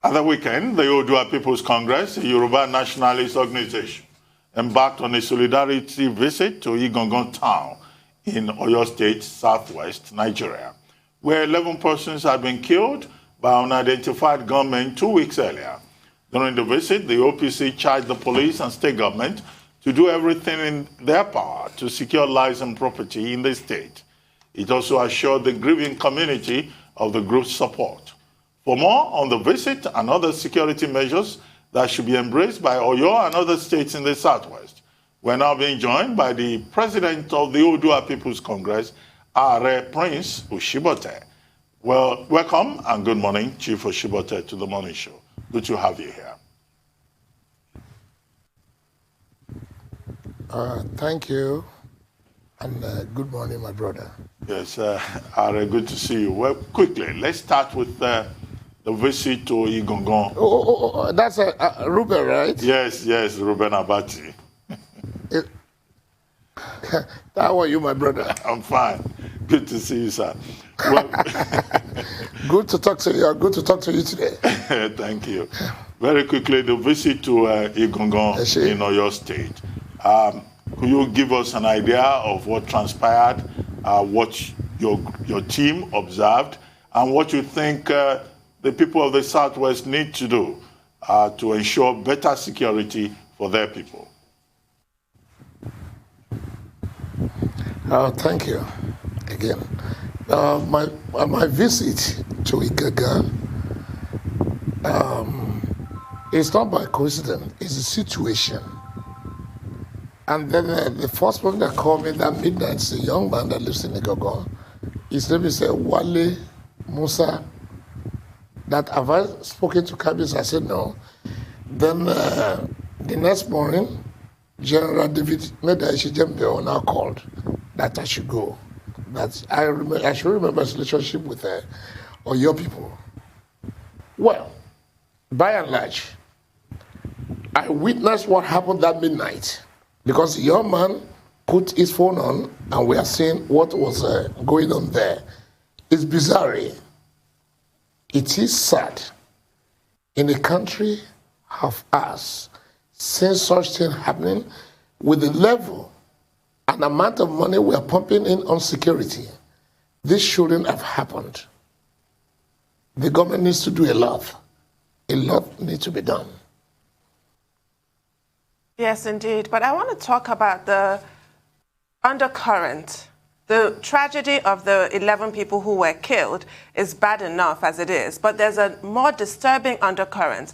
At the weekend, the Oodua Peoples Congress, a Yoruba nationalist organization, embarked on a solidarity visit to Igangan town in Oyo State, southwest Nigeria, where 11 persons had been killed by unidentified gunmen 2 weeks earlier. During the visit, the OPC charged the police and state government to do everything in their power to secure lives and property in the state. It also assured the grieving community of the group's support. For more on the visit and other security measures that should be embraced by Oyo and other states in the southwest, we're now being joined by the president of the Oodua Peoples Congress, Aare Prince Osibote. Well, welcome and good morning, Chief Osibote, to the morning show. Good to have you here. Thank you, and good morning, my brother. Yes, Aare, good to see you. Well, quickly, let's start with the visit to Igangan. That's Ruben, right? Yes, Ruben Abati. How are you, my brother? I'm fine. Good to see you, sir. Well, good to talk to you. Good to talk to you today. Thank you. Very quickly, the visit to Igangan in Oyo State. Could you give us an idea of what transpired, what your team observed, and what you think the people of the Southwest need to do to ensure better security for their people? Thank you again. My visit to Igangan is not by coincidence. It's a situation. And then the first person that called me that midnight is a young man that lives in Igangan. His name is Wale Musa. That have I spoken to Kabis? I said no. Then the next morning, General David Medashijembe now called that I should go. That I should remember his relationship with Oyo people. Well, by and large, I witnessed what happened that midnight because the young man put his phone on and we are seeing what was going on there. It's bizarre. It is sad in a country of ours, since such thing happening with the level and amount of money we are pumping in on security, this shouldn't have happened. The government needs to do a lot. A lot needs to be done. Yes, indeed. But I want to talk about the undercurrent. The tragedy of the 11 people who were killed is bad enough as it is, but there's a more disturbing undercurrent.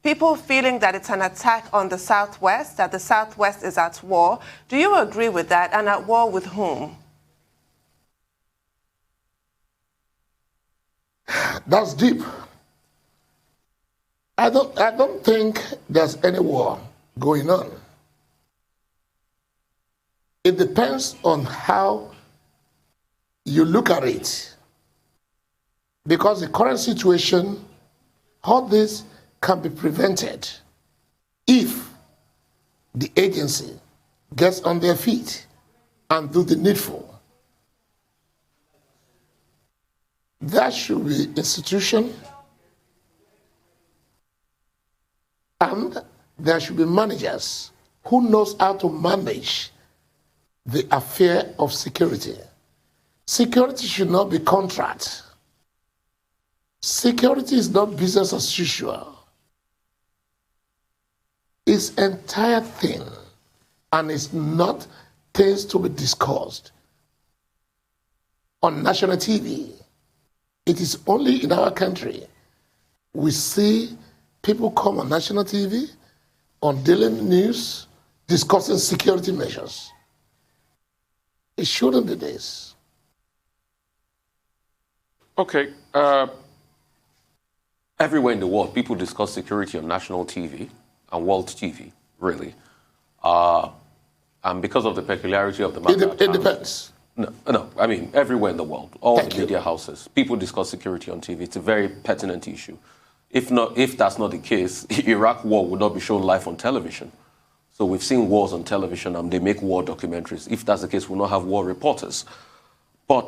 People feeling that it's an attack on the Southwest, that the Southwest is at war. Do you agree with that, and at war with whom? That's deep. I don't think there's any war going on. It depends on how you look at it. Because the current situation, all this can be prevented if the agency gets on their feet and do the needful. There should be institution and there should be managers who knows how to manage the affair of security. Security should not be contract. Security is not business as usual. It's entire thing, and it's not things to be discussed on national TV. It is only in our country we see people come on national TV, on daily news, discussing security measures. It shouldn't be this. Okay. Everywhere in the world, people discuss security on national TV and world TV, really. And because of the peculiarity of the matter. It depends. No, I mean, everywhere in the world, all the media houses, people discuss security on TV. It's a very pertinent issue. If that's not the case, Iraq war would not be shown live on television. So we've seen wars on television and they make war documentaries. If that's the case, we'll not have war reporters. But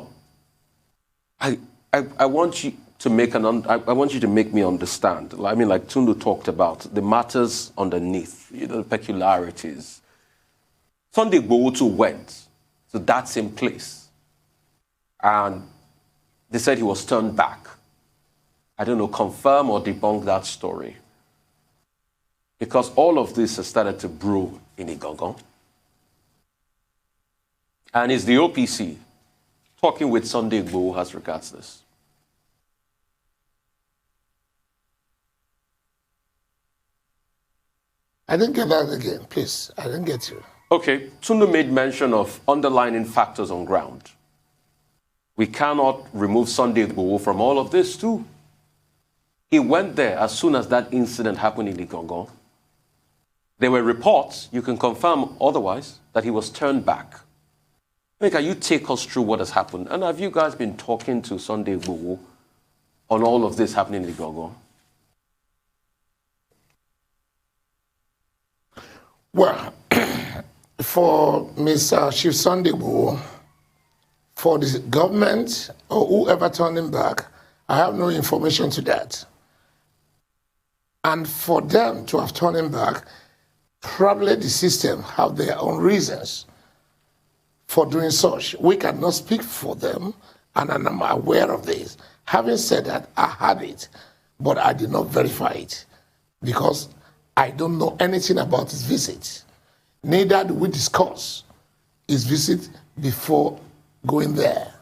I want to make I want you to make me understand. I mean, like Tundu talked about, the matters underneath, the peculiarities. Sunday Igboho too went to that same place, and they said he was turned back. I don't know, confirm or debunk that story. Because all of this has started to brew in Igangan. And it's the OPC talking with Sunday Igboho as regards this. I didn't get that again, please. I didn't get you. Okay, Tundu made mention of underlying factors on ground. We cannot remove Sunday Igboho from all of this too. He went there as soon as that incident happened in Igangan. There were reports, you can confirm otherwise, that he was turned back. Can you take us through what has happened? And have you guys been talking to Sunday Igboho on all of this happening in Igangan? Well, for Mr. Chief Sunday Igboho, for the government or whoever turned him back, I have no information to that. And for them to have turned him back, probably the system have their own reasons for doing such. We cannot speak for them, and I'm aware of this. Having said that, I had it, but I did not verify it because I don't know anything about his visit. Neither do we discuss his visit before going there.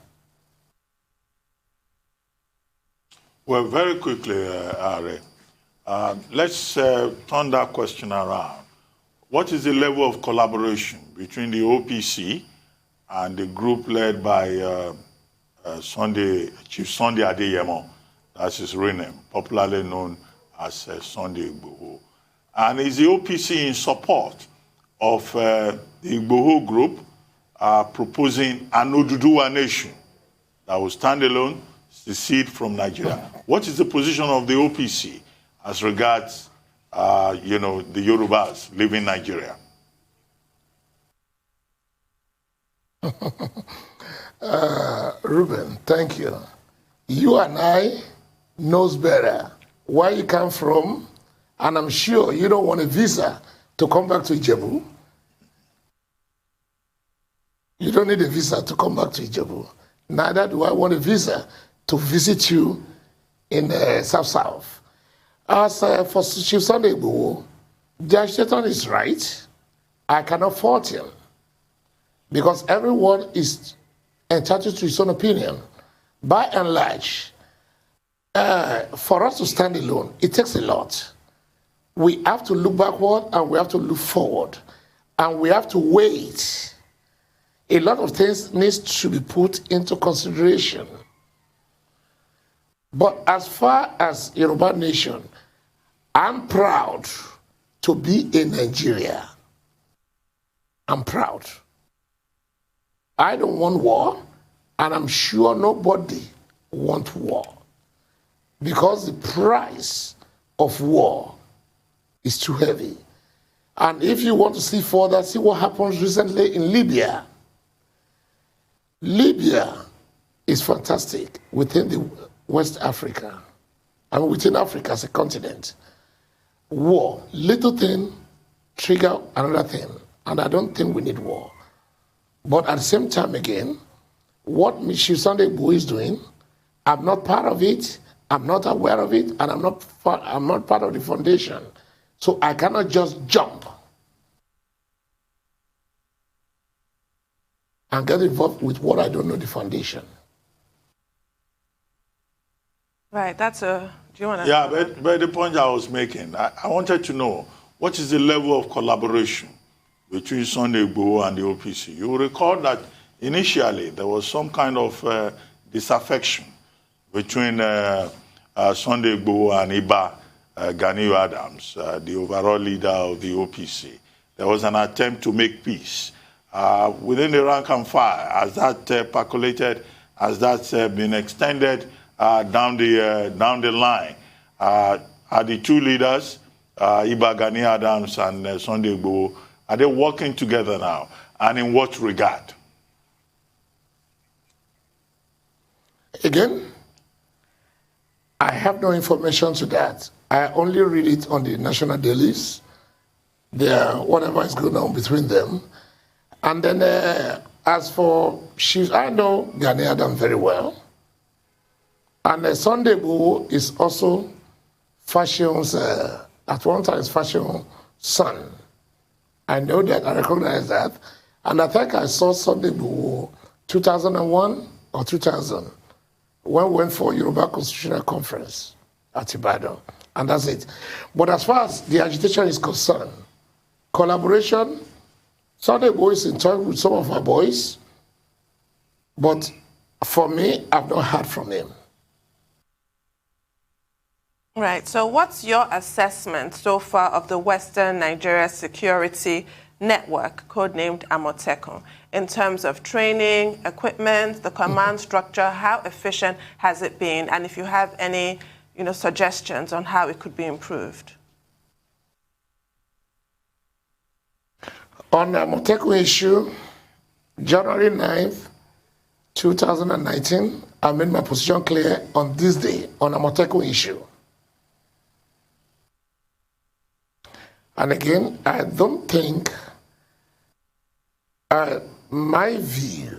Well, very quickly, Aare, let's turn that question around. What is the level of collaboration between the OPC and the group led by Chief Sunday Adeyemo, that's his real name, popularly known as Sunday Igboho? And is the OPC in support of the Igboho group proposing an Oodua nation that will stand alone, secede from Nigeria? What is the position of the OPC as regards, the Yorubas living in Nigeria? Ruben, thank you. You and I knows better where you come from, and I'm sure you don't want a visa to come back to Ijebu. You don't need a visa to come back to Ijebu. Neither do I want a visa to visit you in South. As for Chief Sunday Igboho, Judge Satan is right. I cannot fault him because everyone is entitled to his own opinion. By and large, for us to stand alone, it takes a lot. We have to look backward and we have to look forward. And we have to wait. A lot of things needs to be put into consideration. But as far as Yoruba nation, I'm proud to be in Nigeria. I'm proud. I don't want war, and I'm sure nobody wants war. Because the price of war is too heavy. And if you want to see further, see what happened recently in Libya. Libya is fantastic within the West Africa, and within Africa as a continent. War, little thing, trigger another thing, and I don't think we need war. But at the same time again, what Chief Sunday Igboho is doing, I'm not part of it, I'm not aware of it, and I'm not part of the foundation. So I cannot just jump and get involved with what I don't know the foundation. Right, do you want to? Yeah, but the point I was making, I wanted to know, what is the level of collaboration between Sunday Igboho and the OPC? You will recall that initially there was some kind of disaffection between Sunday Igboho and Igangan Adams, the overall leader of the OPC. There was an attempt to make peace. Within the rank and file, has that percolated, has that been extended down the line? Are the two leaders, Igangan Adams and Sunday Igboho, are they working together now? And in what regard? Again, I have no information to that. I only read it on the national dailies, whatever is going on between them. And then as for chiefs, I know Gani Adam very well. And Sunday Igboho is also Fashion's, at one time, Fashion's son. I know that, I recognize that. And I think I saw Sunday Igboho 2001 or 2000 when we went for Yoruba Constitutional Conference at Ibadan. And that's it. But as far as the agitation is concerned, collaboration, Sunday Igboho is in touch with some of our boys. But for me, I've not heard from him. Right. So what's your assessment so far of the Western Nigeria security network, codenamed Amotekun, in terms of training, equipment, the command structure? How efficient has it been? And if you have any, suggestions on how it could be improved? On the Amotekun issue, January 9th, 2019, I made my position clear on this day on the Amotekun issue. And again, I don't think my view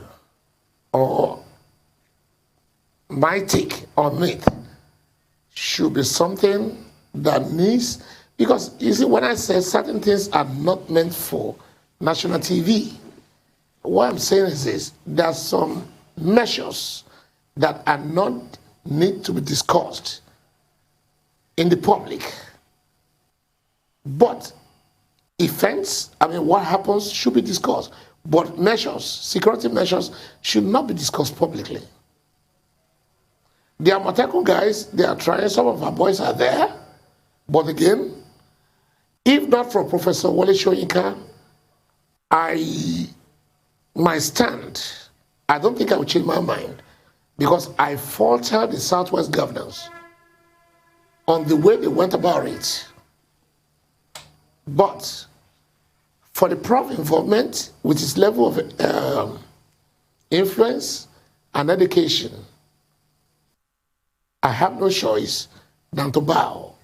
or my take on it should be something that needs, because you see, when I say certain things are not meant for national TV, what I'm saying is this: there are some measures that are not need to be discussed in the public. But events, what happens should be discussed. But measures, security measures, should not be discussed publicly. The Amotekun guys, they are trying, some of our boys are there. But again, if not for Professor Wole Soyinka, my stand, I don't think I will change my mind, because I falter the Southwest governors on the way they went about it. But for the Prof involvement, with its level of influence and education, I have no choice than to bow.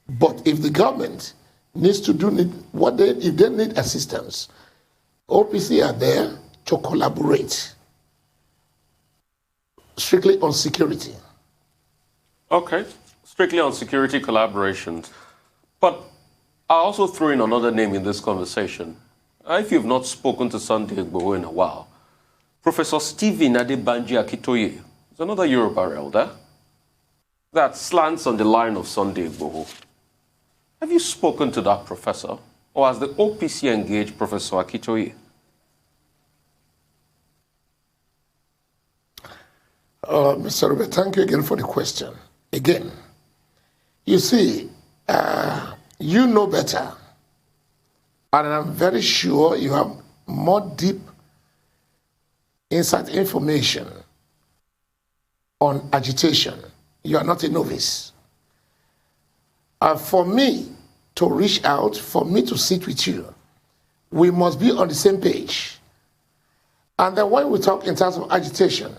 But if the government needs to do if they need assistance, OPC are there to collaborate strictly on security. Okay, strictly on security collaborations. But I also threw in another name in this conversation. If you've not spoken to Sunday Igboho in a while, Professor Stephen Banji Akita is another Yoruba elder that slants on the line of Sunday Igboho. Have you spoken to that professor, or has the OPC engaged Professor Akita? Mr. Robert, thank you again for the question. Again, you see, you know better, and I'm very sure you have more deep insight information on agitation. You are not a novice. For me to reach out, for me to sit with you, we must be on the same page. And then when we talk in terms of agitation,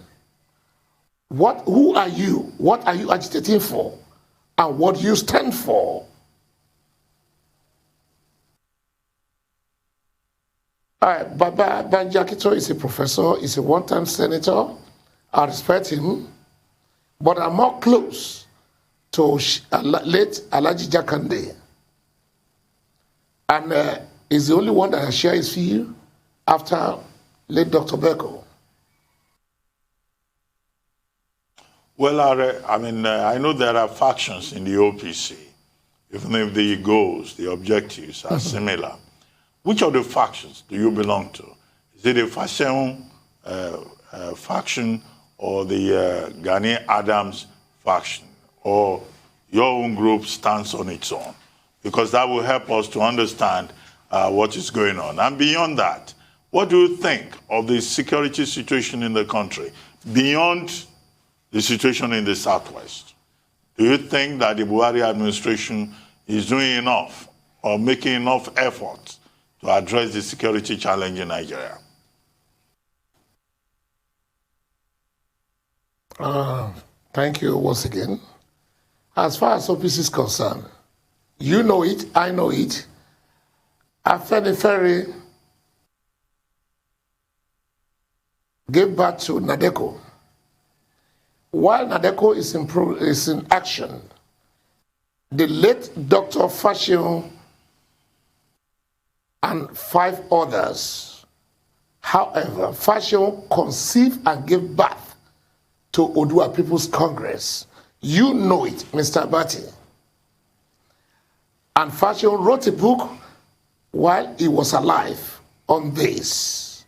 who are you? What are you agitating for? And what do you stand for? Baba Banji Akita is a professor, he's a one-time senator. I respect him, but I'm more close to late Alhaji Jakande. And he's the only one that has shared his view after late Dr. Beko. Well, I know there are factions in the OPC, even if the goals, the objectives are similar. Which of the factions do you belong to? Is it the Fashion faction or the Gani Adams faction, or your own group stands on its own? Because that will help us to understand what is going on. And beyond that, what do you think of the security situation in the country, beyond the situation in the Southwest? Do you think that the Buhari administration is doing enough or making enough efforts to address the security challenge in Nigeria? Thank you once again. As far as OPC is concerned, you know it, I know it. After the ferry gave birth to Nadeko, while Nadeko is in action, the late Dr. Fashion and 5 others, however, Fashion conceived and gave birth to Oodua Peoples Congress. You know it, Mr. Bati. And Fashion wrote a book while he was alive on this.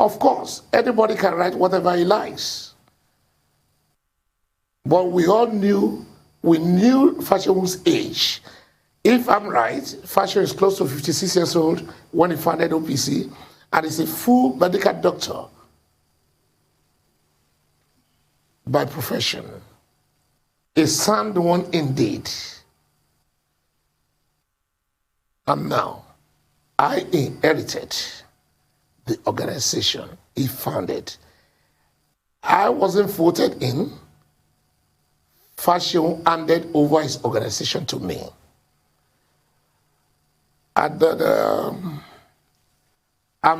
Of course, anybody can write whatever he likes. But we knew Fashion's age. If I'm right, Fashion is close to 56 years old when he founded OPC, and is a full medical doctor by profession. A sound one indeed. And now, I inherited the organization he founded. I wasn't voted in. Fashion handed over his organization to me. I'm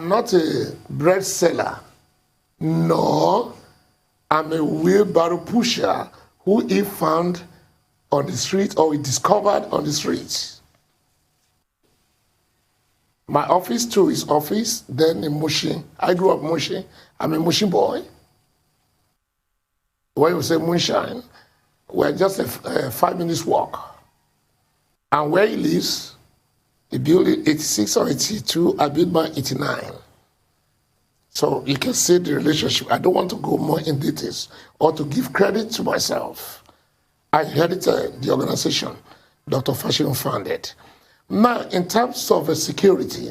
not a bread seller. No, I'm a wheelbarrow pusher who he found on the street or he discovered on the streets. My office to his office, then in Mushin. I grew up in Mushin. I'm a Mushin boy. When you say moonshine, we're just a 5 minutes walk. And where he lives, he built it 86 or 82, I built mine 89. So you can see the relationship. I don't want to go more in details or to give credit to myself. I inherited the organization Dr. Fashion founded. Now, in terms of security,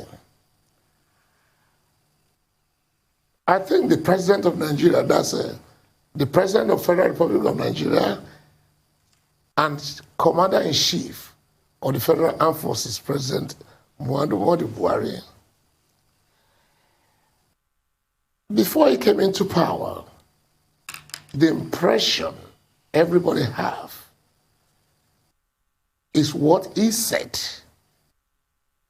I think the President of Nigeria, the President of the Federal Republic of Nigeria and Commander-in-Chief of the Federal Armed Forces, President Buhari, before he came into power, the impression everybody have is what he said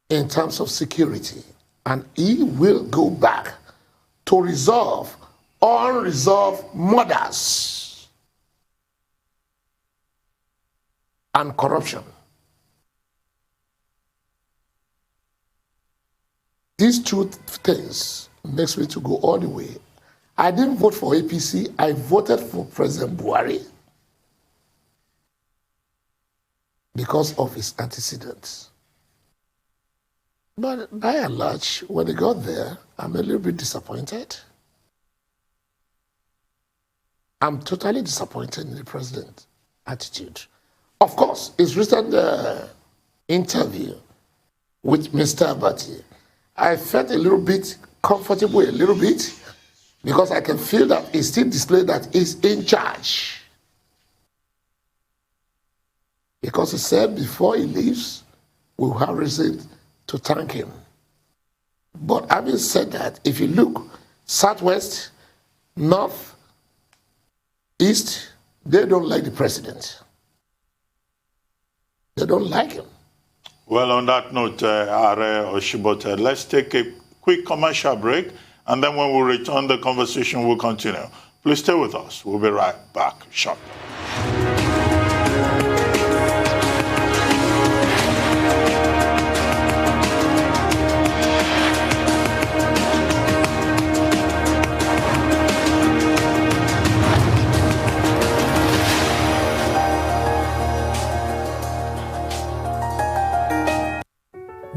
in terms of security, and he will go back to resolve unresolved murders and corruption. These two things makes me to go all the way. I didn't vote for APC, I voted for President Buhari because of his antecedents. But by and large, when they got there, I'm a little bit disappointed. I'm totally disappointed in the president's attitude. Of course, his recent interview with Mr. Abati, I felt a little bit comfortable, because I can feel that he still displayed that he's in charge. Because he said before he leaves, we will have reason to thank him. But having said that, if you look, Southwest, North, East, they don't like the president. They don't like him. Well, on that note, Aare Osibote, let's take a quick commercial break, and then when we return, the conversation will continue. Please stay with us. We'll be right back shortly.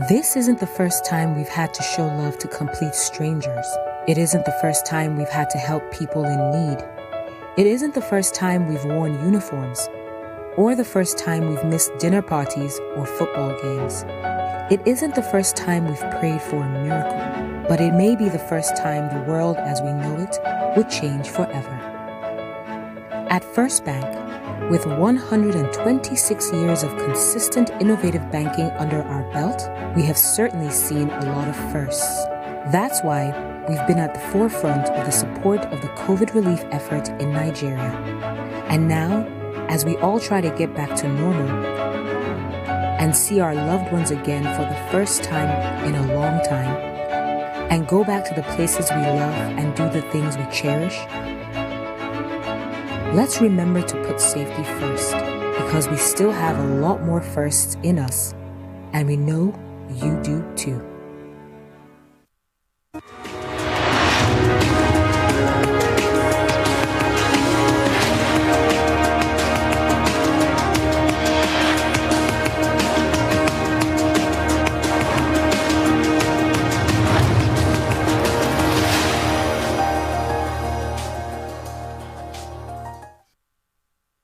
This isn't the first time we've had to show love to complete strangers. It isn't the first time we've had to help people in need. It isn't the first time we've worn uniforms, or the first time we've missed dinner parties or football games. It isn't the first time we've prayed for a miracle, but it may be the first time the world as we know it would change forever. At First Bank, with 126 years of consistent innovative banking under our belt, we have certainly seen a lot of firsts. That's why we've been at the forefront of the support of the COVID relief effort in Nigeria. And now, as we all try to get back to normal and see our loved ones again for the first time in a long time, and go back to the places we love and do the things we cherish? Let's remember to put safety first, because we still have a lot more firsts in us, and we know you do too.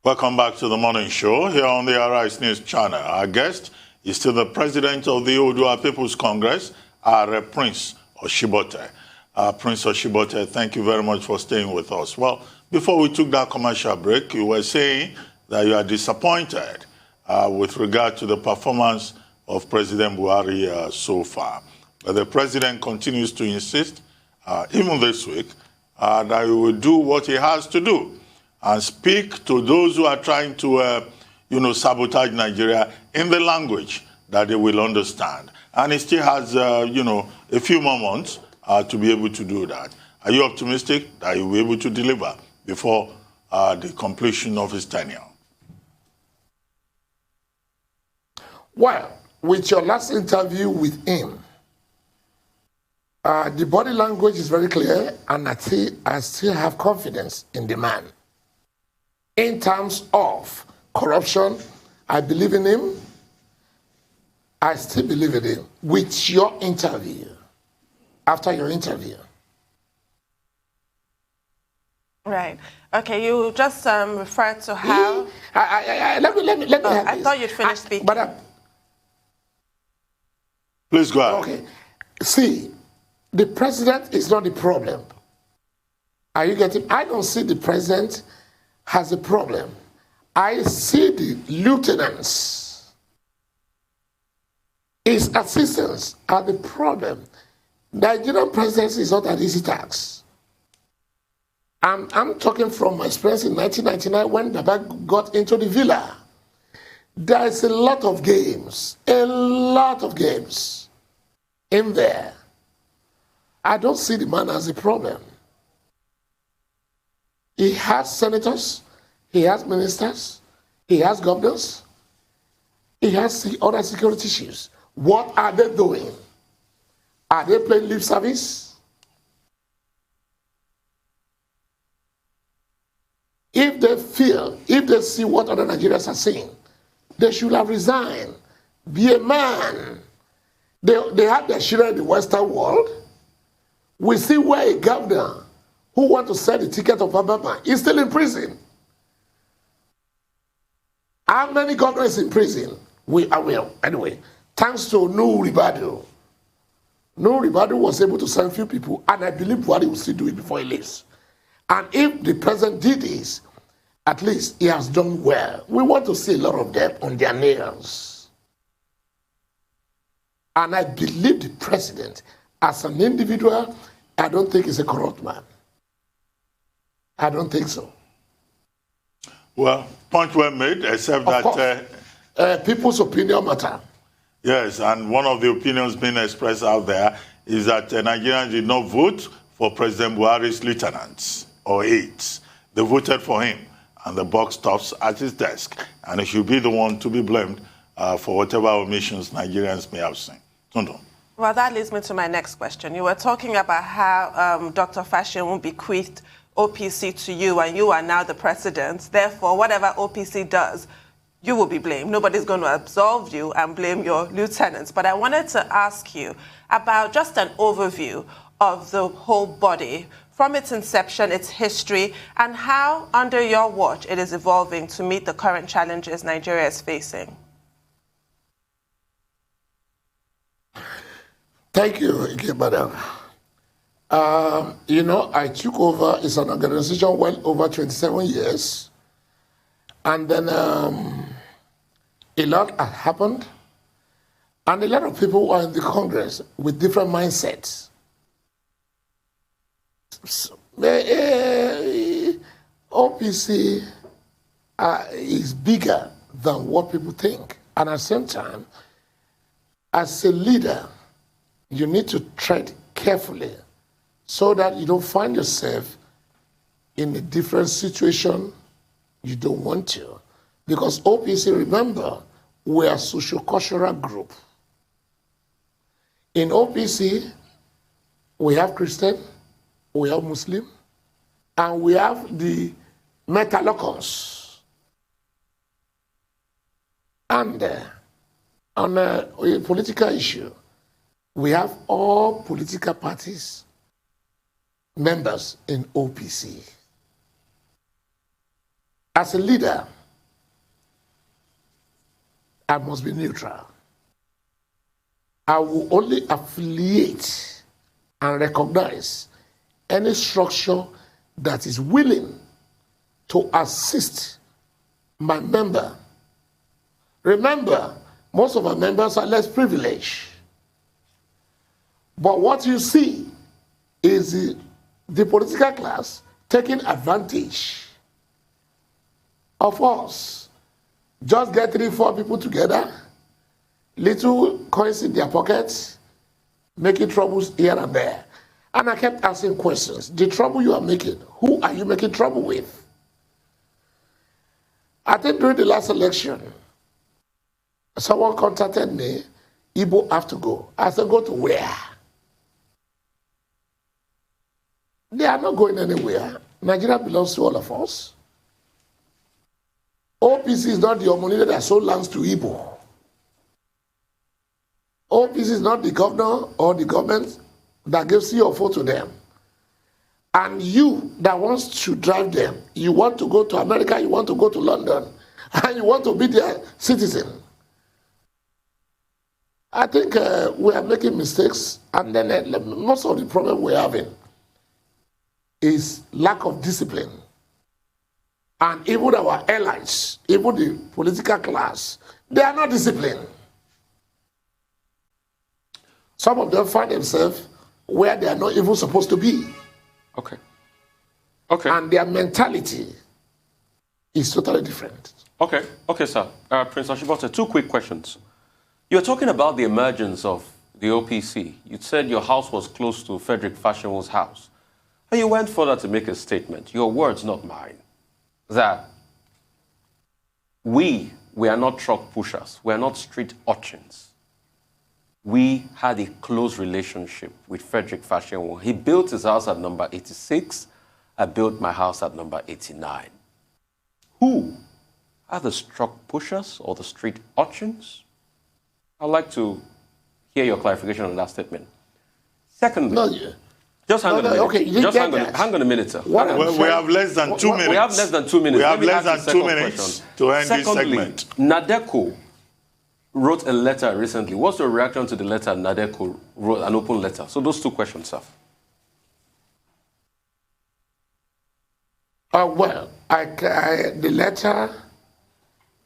Welcome back to the morning show here on the Arise News channel. Our guest is still the president of the Oodua Peoples Congress, Aare Prince Osibote. Prince Osibote, thank you very much for staying with us. Well, before we took that commercial break, you were saying that you are disappointed with regard to the performance of President Buhari so far. But the president continues to insist, even this week, that he will do what he has to do and speak to those who are trying to, sabotage Nigeria in the language that they will understand. And he still has, a few more months to be able to do that. Are you optimistic that he will be able to deliver before the completion of his tenure? Well, with your last interview with him, the body language is very clear, and I still have confidence in the man. In terms of corruption, I believe in him. I still believe in him. With your interview, after your interview. Right. Okay, you just referred to how... Let me have I this. thought you'd finished speaking. Please go ahead. Okay. See, the president is not the problem. Are you getting? I don't see the president has a problem. I see the lieutenants, his assistants are the problem. Nigerian presidency is not an easy task. I'm talking from my experience in 1999 when Baba got into the villa. There is a lot of games in there. I don't see the man as a problem. He has senators, he has ministers, he has governors, he has other security issues. What are they doing? Are they playing lip service? If they see what other Nigerians are saying, they should have resigned. Be a man. They have their children in the Western world. We see where a governor who wants to sell the ticket of Obama is still in prison. How many governors in prison? Anyway, thanks to Nuhu Ribadu. Nuhu Ribadu was able to send few people, and I believe Buhari will still do it before he leaves. And if the president did this, at least he has done well. We want to see a lot of them on their nails. And I believe the president, as an individual, I don't think he's a corrupt man. I don't think so. Well, point well made, except that... people's opinion matter. Yes, and one of the opinions being expressed out there is that Nigerians did not vote for President Buhari's lieutenants or aides. They voted for him, and the buck stops at his desk. And he should be the one to be blamed for whatever omissions Nigerians may have seen. Tonto. Well, that leads me to my next question. You were talking about how Dr. Fashion bequeathed OPC to you, and you are now the president. Therefore, whatever OPC does, you will be blamed. Nobody's going to absolve you and blame your lieutenants. But I wanted to ask you about just an overview of the whole body, from its inception, its history, and how, under your watch, it is evolving to meet the current challenges Nigeria is facing. Thank you again, madam. I took over, it's an organization well over 27 years. And then a lot has happened. And a lot of people are in the Congress with different mindsets. OPC is bigger than what people think. And at the same time, as a leader, you need to tread carefully so that you don't find yourself in a different situation you don't want to. Because OPC, remember, we're a socio-cultural group. In OPC, we have Christian, we have Muslim, and we have the Metalocons. And on a political issue, we have all political parties members in OPC. As a leader, I must be neutral. I will only affiliate and recognize any structure that is willing to assist my member. Remember, most of our members are less privileged. But what you see is the political class taking advantage of us. Just get 3-4 people together, little coins in their pockets, making troubles here and there. And I kept asking questions. The trouble you are making, who are you making trouble with? I think during the last election, someone contacted me, Igbo have to go. I said, go to where? They are not going anywhere. Nigeria belongs to all of us. OPC is not the Omonide that sold lands to Igbo. OPC is not the governor or the government that gives CFO to them. And you that wants to drive them, you want to go to America, you want to go to London, and you want to be their citizen. I think we are making mistakes, and then most of the problem we're having is lack of discipline. And even our allies, even the political class, they are not disciplined. Some of them find themselves where they are not even supposed to be. Okay. Okay. And their mentality is totally different. Okay. Okay, sir. Prince Osibote, 2 quick questions. You're talking about the emergence of the OPC. You said your house was close to Frederick Fashiwon's house. And you went further to make a statement, your words, not mine, that we are not truck pushers. We are not street urchins. We had a close relationship with Frederick Fashiwon. He built his house at number 86. I built my house at number 89. Who are the truck pushers or the street urchins? I'd like to hear your clarification on that statement. Secondly, just hang on a minute. Okay, just hang on a minute, sir. We have less than 2 minutes. We have less than 2 minutes. We have less than 2 minutes to end this segment. Nadeko wrote a letter recently. What's your reaction to the letter Nadeko wrote, an open letter? So those 2 questions, sir. Well, the letter,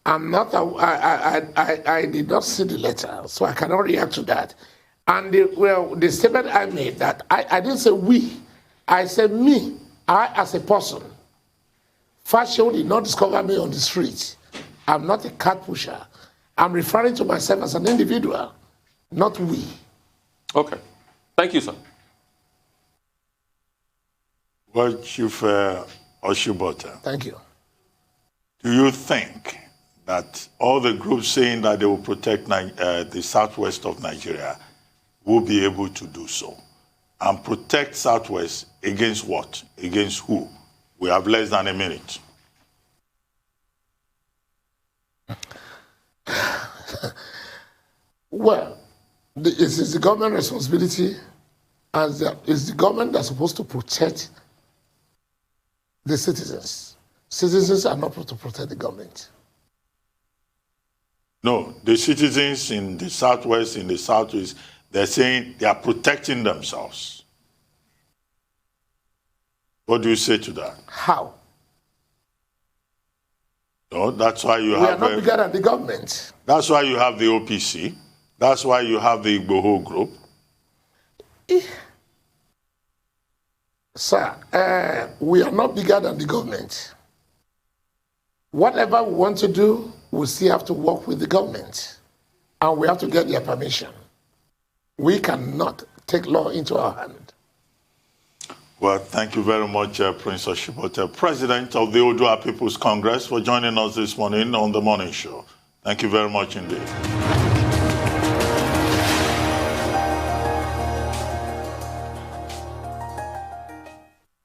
I did not see the letter, so I cannot react to that. And the statement I made, that I didn't say we, I said me, I as a person. Fashion did not discover me on the street. I'm not a cat pusher. I'm referring to myself as an individual, not we. Okay. Thank you, sir. Well, Chief Osibote. Thank you. Do you think that all the groups saying that they will protect the southwest of Nigeria will be able to do so? And protect southwest against what? Against who? We have less than a minute. Well, it is the government responsibility, and it's the government that's supposed to protect the citizens. Citizens are not supposed to protect the government. No, the citizens in the southwest, in the southeast, they're saying they are protecting themselves. What do you say to that? How? No, that's why you We have... are not bigger than the government. That's why you have the OPC. That's why you have the Igboho group. Sir, we are not bigger than the government. Whatever we want to do, we still have to work with the government, and we have to get their permission. We cannot take law into our hand. Well, thank you very much, Prince Osibote, President of the Oodua Peoples Congress, for joining us this morning on The Morning Show. Thank you very much indeed.